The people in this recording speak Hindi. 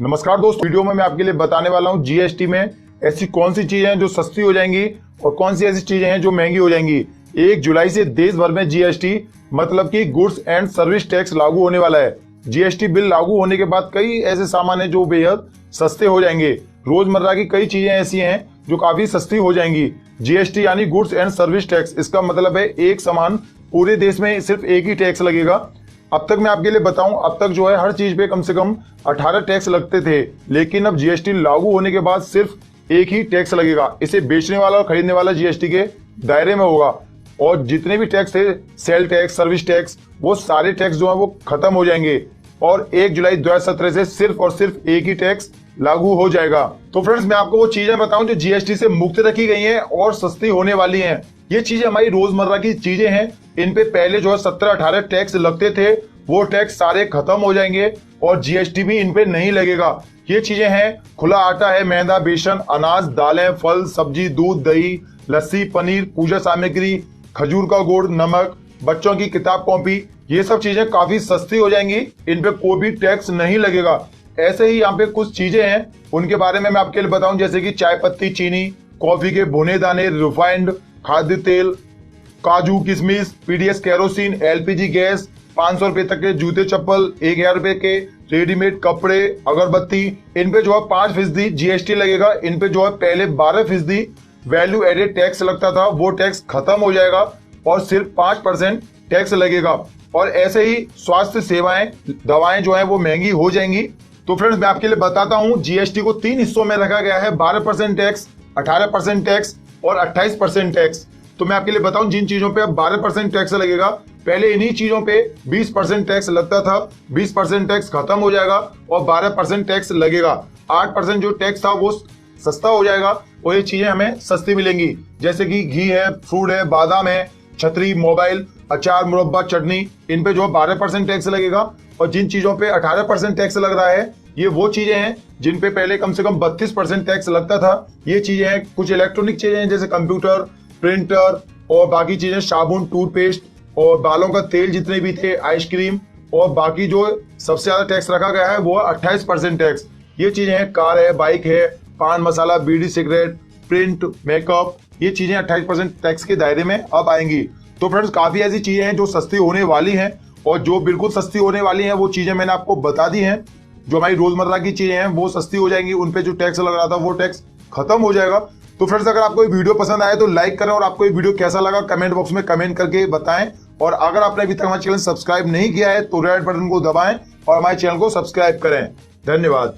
नमस्कार दोस्तों, वीडियो में मैं आपके लिए बताने वाला हूं जीएसटी में ऐसी कौन सी चीजें हैं जो सस्ती हो जाएंगी और कौन सी ऐसी चीजें हैं जो महंगी हो जाएंगी। 1 जुलाई से देश भर में जीएसटी मतलब कि गुड्स एंड सर्विस टैक्स लागू होने वाला है। जीएसटी बिल लागू होने के बाद कई ऐसे सामान हैं जो बेहद सस्ते हो जाएंगे। रोजमर्रा की कई चीजें ऐसी हैं जो काफी सस्ती हो जाएंगी। जीएसटी यानी गुड्स एंड सर्विस टैक्स, इसका मतलब है एक सामान पूरे देश में सिर्फ एक ही टैक्स लगेगा। अब तक मैं आपके लिए बताऊं, अब तक जो है हर चीज पे कम से कम 18 टैक्स लगते थे, लेकिन अब जीएसटी लागू होने के बाद सिर्फ एक ही टैक्स लगेगा। इसे बेचने वाला और खरीदने वाला जीएसटी के दायरे में होगा और जितने भी टैक्स थे, सेल टैक्स, सर्विस टैक्स, वो सारे टैक्स जो है वो खत्म हो जाएंगे और 1 जुलाई 2017 से सिर्फ और सिर्फ एक ही टैक्स लागू हो जाएगा। तो फ्रेंड्स, मैं आपको वो चीजें बताऊं जो जीएसटी से मुक्त रखी गई हैं और सस्ती होने वाली हैं। ये चीजें हमारी रोजमर्रा की चीजें हैं। इन पे पहले जो है 17-18 टैक्स लगते थे, वो टैक्स सारे खत्म हो जाएंगे और जीएसटी भी इन पे नहीं लगेगा। ये चीजें हैं खुला आटा है, मैदा, बेसन, अनाज, दालें, फल, सब्जी, दूध, दही, लस्सी, पनीर, पूजा सामग्री, खजूर का गुड़, नमक, बच्चों की किताब कॉपी, ये सब चीजें काफी सस्ती हो जाएंगी। इन पे कोई भी टैक्स नहीं लगेगा। ऐसे ही यहाँ पे कुछ चीजें हैं, उनके बारे में मैं आपके लिए बताऊं, जैसे कि चाय पत्ती, चीनी, कॉफी के भुने दाने, रिफाइंड, खाद्य तेल, काजू, किशमिश, पीडीएस केरोसिन, एलपीजी गैस, 500 रुपए तक के जूते चप्पल, 1000 रुपए के रेडीमेड कपड़े, अगरबत्ती, इन पे जो है 5% जीएसटी लगेगा। इन पे जो है पहले 12% वैल्यू एडेड टैक्स लगता था, वो टैक्स खत्म हो जाएगा और सिर्फ 5% टैक्स लगेगा। और ऐसे ही स्वास्थ्य सेवाएं, दवाएं जो है वो महंगी हो जाएंगी। तो फ्रेंड्स, मैं आपके लिए बताता हूं, जीएसटी को 3 हिस्सों में रखा गया है, 12% टैक्स, 18% टैक्स और 28% टैक्स। तो मैं आपके लिए बताऊं, जिन चीजों पे अब 12% टैक्स लगेगा, पहले इन्हीं चीजों पे 20% टैक्स लगता था, 20% टैक्स खत्म हो जाएगा और 12% टैक्स लगेगा। 8% जो टैक्स था वो सस्ता हो जाएगा और ये चीजें हमें सस्ती मिलेंगी, जैसे कि घी है, फ्रूट है, बादाम है, छतरी, मोबाइल, अचार, मुरब्बा, चटनी, इन पे जो 12% टैक्स लगेगा। और जिन चीजों पे 18% टैक्स लग रहा है, ये वो चीजें हैं जिन पे पहले कम से कम 32% टैक्स लगता था। ये चीजें हैं कुछ इलेक्ट्रॉनिक चीजें हैं, जैसे कंप्यूटर, प्रिंटर और बाकी चीजें, साबुन, टूथपेस्ट और बालों का तेल जितने भी थे, आइसक्रीम, और बाकी जो सबसे ज्यादा टैक्स रखा गया है वो 28% टैक्स। ये चीजें हैं कार है, बाइक है, पान मसाला, बीड़ी, सिगरेट, प्रिंट, मेकअप, ये चीजें 28% टैक्स के दायरे में अब आएंगी। तो फ्रेंड्स, काफी ऐसी चीजें हैं जो सस्ती होने वाली हैं और जो बिल्कुल सस्ती होने वाली हैं वो चीजें मैंने आपको बता दी हैं। जो हमारी रोजमर्रा की चीजें हैं वो सस्ती हो जाएंगी, उन पे जो टैक्स लग रहा था वो टैक्स खत्म हो जाएगा। तो फ्रेंड्स, अगर आपको ये वीडियो पसंद आए तो लाइक करें और आपको ये वीडियो कैसा लगा कमेंट बॉक्स में कमेंट करके बताएं। और अगर आपने अभी तक हमारे चैनल सब्सक्राइब नहीं किया है तो रेड बटन को दबाएं और हमारे चैनल को सब्सक्राइब करें। धन्यवाद।